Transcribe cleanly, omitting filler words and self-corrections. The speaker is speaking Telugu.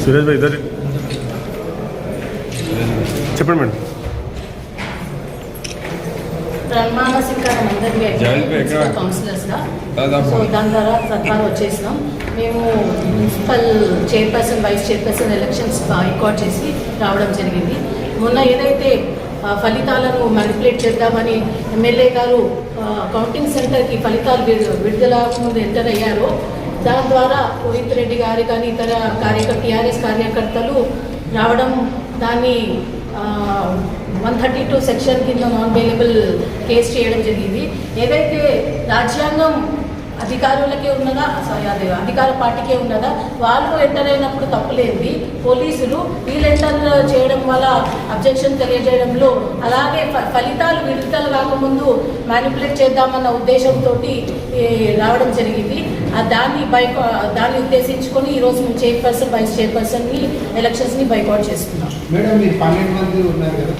సురేష్ భాయ్ ఇద్దరు చెప్పండి మేడం. ప్రమాణ స్వీకారం అందరికీ కౌన్సిలర్స్గా సో దాని ద్వారా ప్రకారం వచ్చేసినాం. మేము municipal chairperson vice chairperson elections boycott చేసి రావడం జరిగింది. మొన్న ఏదైతే ఫలితాలను మ్యానిపులేట్ చేద్దామని ఎమ్మెల్యే గారు కౌంటింగ్ సెంటర్కి ఫలితాలు విడుదల ముందు ఎంటర్ అయ్యారో దాని ద్వారా రోహిత్ రెడ్డి గారి కానీ ఇతర టీఆర్ఎస్ కార్యకర్తలు రావడం దాన్ని 132 సెక్షన్ కింద నాన్ బెయిలబుల్ కేసు చేయడం జరిగింది. ఏదైతే రాజ్యాంగం అధికారులకే ఉన్నదా అదే అధికార పార్టీకే ఉన్నదా వాళ్ళు ఎంటర్ అయినప్పుడు తప్పులేంది పోలీసులు వీళ్ళు ఎంటర్ చేయడం వల్ల అబ్జెక్షన్ తెలియజేయడంలో అలాగే ఫలితాలు విడుదల కాకముందు మ్యానిపులేట్ చేద్దామన్న ఉద్దేశంతో రావడం జరిగింది. దాన్ని ఉద్దేశించుకొని ఈరోజు మేము చైర్పర్సన్ వైస్ చైర్పర్సన్ని ఎలక్షన్స్ని బైకాట్ చేసుకున్నాం. మేడం మీరు 12 మంది ఉన్నారు కదా.